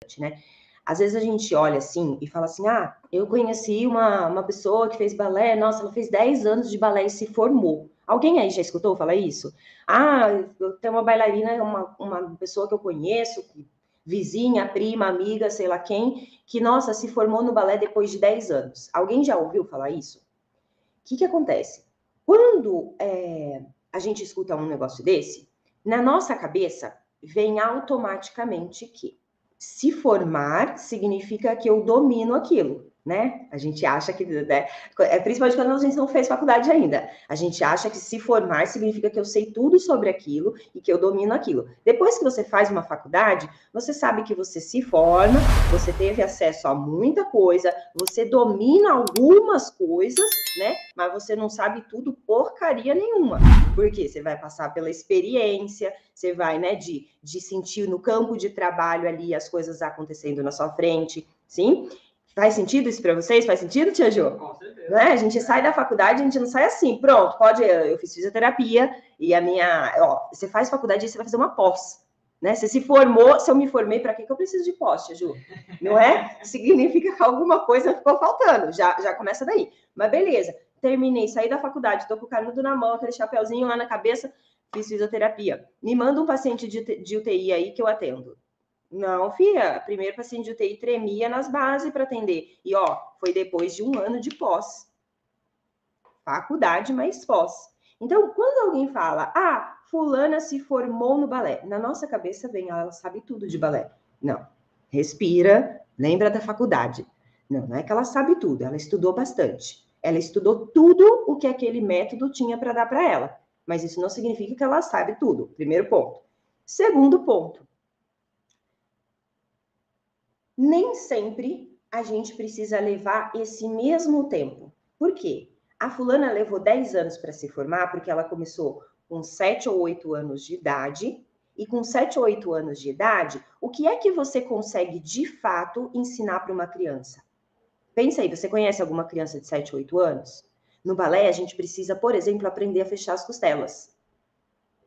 importante, né? Às vezes a gente olha assim e fala assim, ah, eu conheci uma pessoa que fez balé, nossa, ela fez 10 anos de balé e se formou. Alguém aí já escutou falar isso? Ah, eu tenho uma bailarina, uma pessoa que eu conheço, vizinha, prima, amiga, sei lá quem, que, nossa, se formou no balé depois de 10 anos. Alguém já ouviu falar isso? O que acontece? Quando a gente escuta um negócio desse, na nossa cabeça vem automaticamente que se formar significa que eu domino aquilo, né? A gente acha que, né, principalmente quando a gente não fez faculdade ainda, a gente acha que se formar significa que eu sei tudo sobre aquilo e que eu domino aquilo. Depois que você faz uma faculdade, você sabe que você se forma, você teve acesso a muita coisa, você domina algumas coisas, né? Mas você não sabe tudo porcaria nenhuma. Porque você vai passar pela experiência, você vai, né, de sentir no campo de trabalho ali as coisas acontecendo na sua frente, sim? Faz sentido isso para vocês? Faz sentido, Tia Jo? Com certeza. Né? A gente sai da faculdade, a gente não sai assim, pronto, pode, eu fiz fisioterapia e a minha, ó, você faz faculdade e você vai fazer uma pós, né? Você se formou, se eu me formei, para que eu preciso de pós, Tia Ju? Não é? Significa que alguma coisa ficou faltando, já começa daí. Mas beleza, terminei, saí da faculdade, tô com o canudo na mão, aquele chapeuzinho lá na cabeça, fiz fisioterapia. Me manda um paciente de UTI aí que eu atendo. Não, filha, primeiro paciente de UTI tremia nas bases para atender. E, ó, foi depois de um ano de pós. Faculdade, mas pós. Então, quando alguém fala, ah, fulana se formou no balé, na nossa cabeça vem, ela sabe tudo de balé. Não. Respira, lembra da faculdade. Não é que ela sabe tudo, ela estudou bastante. Ela estudou tudo o que aquele método tinha para dar para ela. Mas isso não significa que ela sabe tudo. Primeiro ponto. Segundo ponto. Nem sempre a gente precisa levar esse mesmo tempo. Por quê? A fulana levou 10 anos para se formar porque ela começou com 7 ou 8 anos de idade. E com 7 ou 8 anos de idade, o que é que você consegue de fato ensinar para uma criança? Pensa aí, você conhece alguma criança de 7 ou 8 anos? No balé, a gente precisa, por exemplo, aprender a fechar as costelas.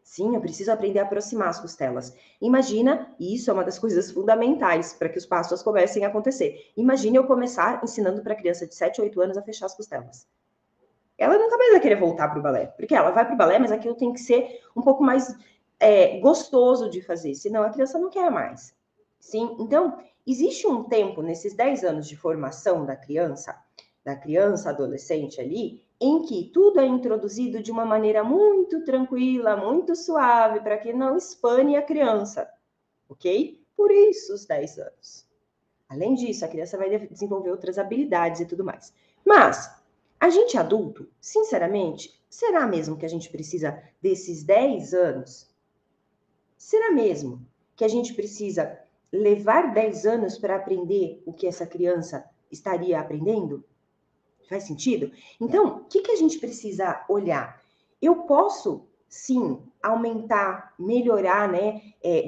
Sim, eu preciso aprender a aproximar as costelas. Imagina, e isso é uma das coisas fundamentais para que os passos comecem a acontecer. Imagina eu começar ensinando para a criança de 7, 8 anos a fechar as costelas. Ela nunca mais vai querer voltar para o balé, porque ela vai para o balé, mas aquilo tem que ser um pouco mais gostoso de fazer, senão a criança não quer mais. Sim, então, existe um tempo nesses 10 anos de formação da criança, adolescente ali, em que tudo é introduzido de uma maneira muito tranquila, muito suave, para que não espane a criança, ok? Por isso os 10 anos. Além disso, a criança vai desenvolver outras habilidades e tudo mais. Mas, a gente adulto, sinceramente, será mesmo que a gente precisa desses 10 anos? Será mesmo que a gente precisa levar 10 anos para aprender o que essa criança estaria aprendendo? Faz sentido? Então, o que a gente precisa olhar? Eu posso, sim, aumentar, melhorar, né?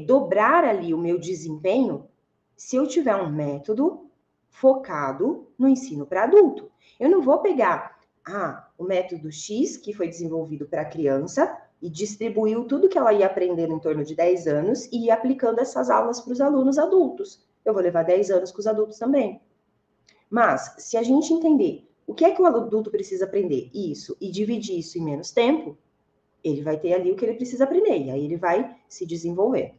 Dobrar ali o meu desempenho se eu tiver um método focado no ensino para adulto. Eu não vou pegar o método X, que foi desenvolvido para criança, e distribuiu tudo que ela ia aprendendo em torno de 10 anos e ir aplicando essas aulas para os alunos adultos. Eu vou levar 10 anos com os adultos também. Mas, se a gente entender o que é que o adulto precisa aprender, isso, e dividir isso em menos tempo, ele vai ter ali o que ele precisa aprender, e aí ele vai se desenvolver.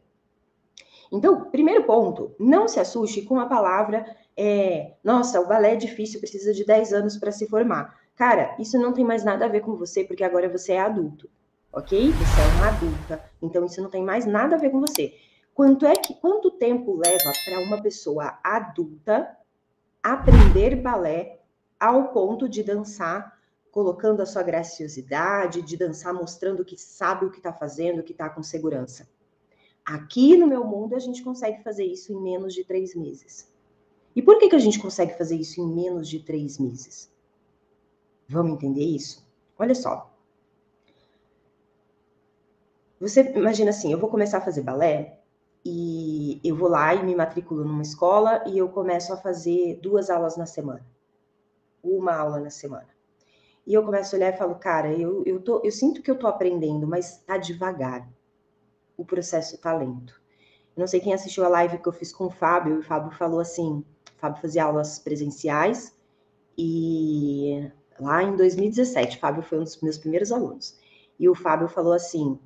Então, primeiro ponto, não se assuste com a palavra, nossa, o balé é difícil, precisa de 10 anos para se formar. Cara, isso não tem mais nada a ver com você, porque agora você é adulto, ok? Você é uma adulta, então isso não tem mais nada a ver com você. Quanto tempo leva para uma pessoa adulta aprender balé ao ponto de dançar, colocando a sua graciosidade, de dançar mostrando que sabe o que está fazendo, que está com segurança? Aqui no meu mundo, a gente consegue fazer isso em menos de 3 meses. E por que a gente consegue fazer isso em menos de 3 meses? Vamos entender isso? Olha só. Você imagina assim, eu vou começar a fazer balé e eu vou lá e me matriculo numa escola e eu começo a fazer 2 aulas na semana. 1 aula na semana. E eu começo a olhar e falo, cara, eu sinto que eu tô aprendendo, mas tá devagar. O processo tá lento. Eu não sei quem assistiu a live que eu fiz com o Fábio falou assim, o Fábio fazia aulas presenciais, e lá em 2017, o Fábio foi um dos meus primeiros alunos. E o Fábio falou assim,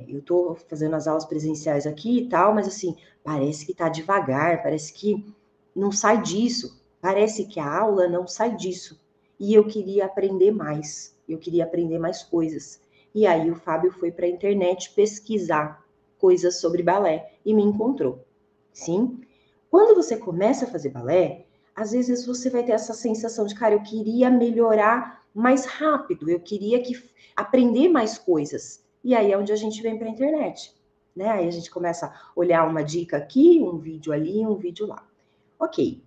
eu tô fazendo as aulas presenciais aqui e tal, mas assim, parece que tá devagar, parece que não sai disso, parece que a aula não sai disso. E eu queria aprender mais, eu queria aprender mais coisas. E aí o Fábio foi para a internet pesquisar coisas sobre balé e me encontrou. Sim? Quando você começa a fazer balé, às vezes você vai ter essa sensação de, cara, eu queria melhorar mais rápido, eu queria aprender mais coisas. E aí é onde a gente vem para a internet, né? Aí a gente começa a olhar uma dica aqui, um vídeo ali, um vídeo lá. Ok.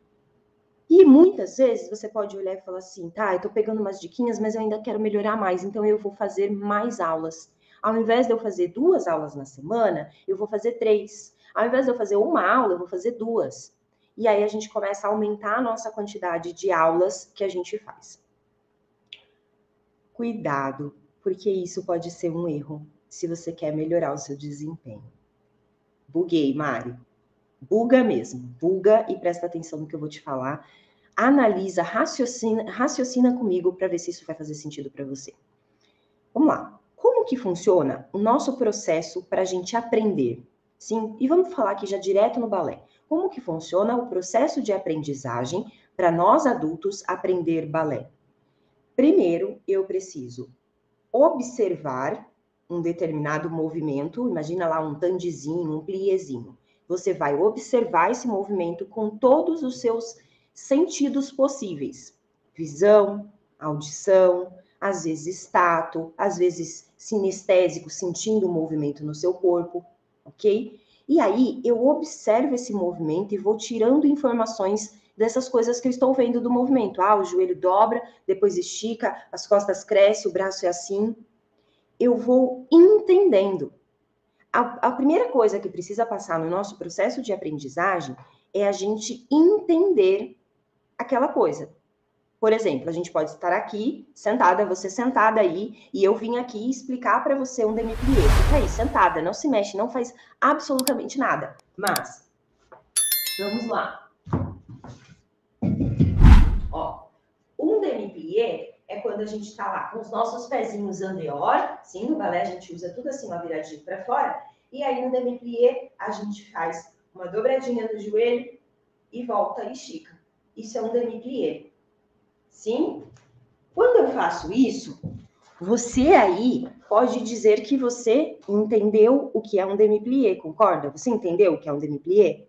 E muitas vezes você pode olhar e falar assim, tá, eu tô pegando umas diquinhas, mas eu ainda quero melhorar mais, então eu vou fazer mais aulas. Ao invés de eu fazer 2 aulas na semana, eu vou fazer 3. Ao invés de eu fazer uma aula, eu vou fazer 2. E aí a gente começa a aumentar a nossa quantidade de aulas que a gente faz. Cuidado, porque isso pode ser um erro se você quer melhorar o seu desempenho. Buguei, Mário. Buga mesmo. Buga e presta atenção no que eu vou te falar. Analisa, raciocina comigo para ver se isso vai fazer sentido para você. Vamos lá. Como que funciona o nosso processo para a gente aprender? Sim, e vamos falar aqui já direto no balé. Como que funciona o processo de aprendizagem para nós adultos aprender balé? Primeiro, eu preciso observar um determinado movimento, imagina lá um tandezinho, um pliézinho. Você vai observar esse movimento com todos os seus sentidos possíveis. Visão, audição, às vezes tato, às vezes sinestésico, sentindo o movimento no seu corpo, ok? E aí eu observo esse movimento e vou tirando informações dessas coisas que eu estou vendo do movimento. Ah, o joelho dobra, depois estica, as costas crescem, o braço é assim. Eu vou entendendo. A primeira coisa que precisa passar no nosso processo de aprendizagem é a gente entender aquela coisa. Por exemplo, a gente pode estar aqui, sentada, você sentada aí, e eu vim aqui explicar para você um demi-plié. Fica aí, sentada, não se mexe, não faz absolutamente nada. Mas, vamos lá. Ó, um demi-plié é quando a gente está lá com os nossos pezinhos anterior, sim, no balé a gente usa tudo assim, uma viradinha para fora, e aí no demi-plié a gente faz uma dobradinha no joelho e volta e estica. Isso é um demi-plié. Sim? Quando eu faço isso, você aí pode dizer que você entendeu o que é um demi-plié, concorda? Você entendeu o que é um demi-plié?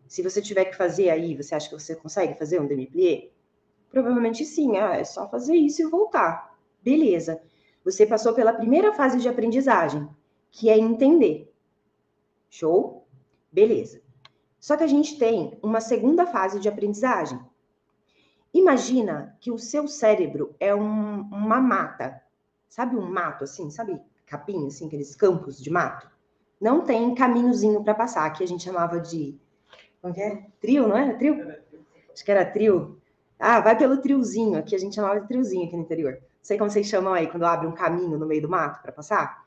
Se você tiver que fazer aí, você acha que você consegue fazer um demi-plié? Provavelmente sim, é só fazer isso e voltar. Beleza. Você passou pela primeira fase de aprendizagem, que é entender. Show? Beleza. Só que a gente tem uma segunda fase de aprendizagem. Imagina que o seu cérebro é uma mata. Sabe um mato assim? Sabe capim, assim, aqueles campos de mato? Não tem caminhozinho para passar, que a gente chamava de... Como que é? Trio, não era? Trio? Acho que era trio. Ah, vai pelo triozinho. Aqui a gente chamava de triozinho aqui no interior. Não sei como vocês chamam aí, quando abre um caminho no meio do mato para passar.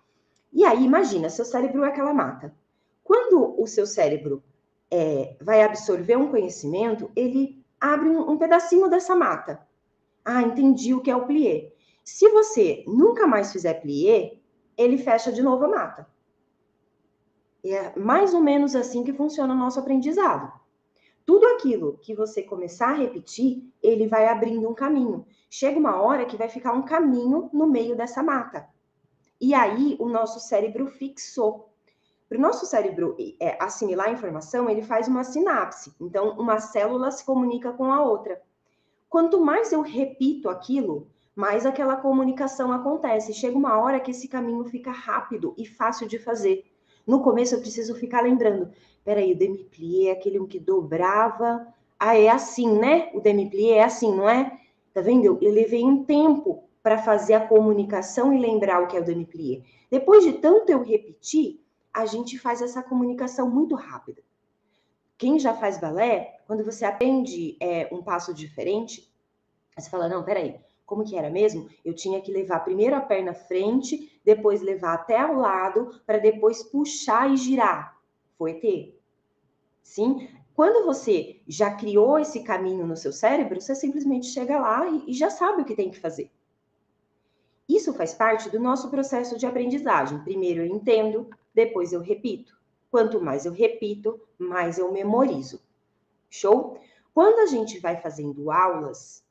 E aí, imagina, seu cérebro é aquela mata. Quando o seu cérebro vai absorver um conhecimento, ele abre um pedacinho dessa mata. Ah, entendi o que é o plié. Se você nunca mais fizer plié, ele fecha de novo a mata. E é mais ou menos assim que funciona o nosso aprendizado. Tudo aquilo que você começar a repetir, ele vai abrindo um caminho. Chega uma hora que vai ficar um caminho no meio dessa mata. E aí o nosso cérebro fixou. Para o nosso cérebro assimilar a informação, ele faz uma sinapse. Então, uma célula se comunica com a outra. Quanto mais eu repito aquilo, mais aquela comunicação acontece. Chega uma hora que esse caminho fica rápido e fácil de fazer. No começo eu preciso ficar lembrando. Peraí, o demi-plié é aquele que dobrava. Ah, é assim, né? O demi-plié é assim, não é? Tá vendo? Eu levei um tempo para fazer a comunicação e lembrar o que é o demi-plié. Depois de tanto eu repetir, a gente faz essa comunicação muito rápida. Quem já faz balé, quando você aprende um passo diferente, você fala, não, peraí, como que era mesmo? Eu tinha que levar primeiro a perna à frente, depois levar até ao lado, para depois puxar e girar. Fouetté. Sim, quando você já criou esse caminho no seu cérebro, você simplesmente chega lá e já sabe o que tem que fazer. Isso faz parte do nosso processo de aprendizagem. Primeiro eu entendo, depois eu repito. Quanto mais eu repito, mais eu memorizo. Show? Quando a gente vai fazendo aulas,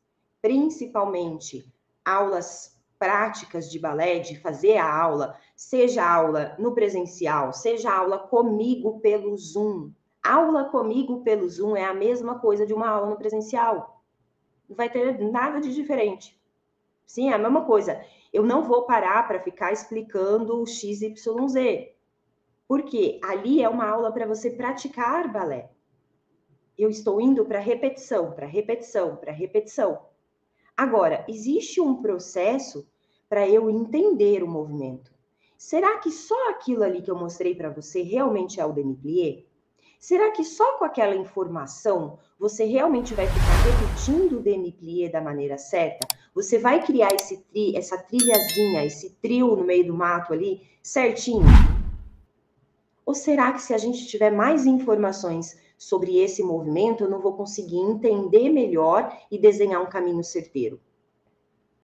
principalmente aulas práticas de balé, de fazer a aula, seja aula no presencial, seja aula comigo pelo Zoom. Aula comigo pelo Zoom é a mesma coisa de uma aula no presencial. Não vai ter nada de diferente. Sim, é a mesma coisa. Eu não vou parar para ficar explicando o XYZ. Porque ali é uma aula para você praticar balé. Eu estou indo para repetição, para repetição, para repetição. Agora, existe um processo para eu entender o movimento. Será que só aquilo ali que eu mostrei para você realmente é o demi-plié? Será que só com aquela informação você realmente vai ficar repetindo o demi-plié da maneira certa? Você vai criar essa trilhazinha, esse trio no meio do mato ali, certinho? Ou será que se a gente tiver mais informações sobre esse movimento, eu não vou conseguir entender melhor e desenhar um caminho certeiro?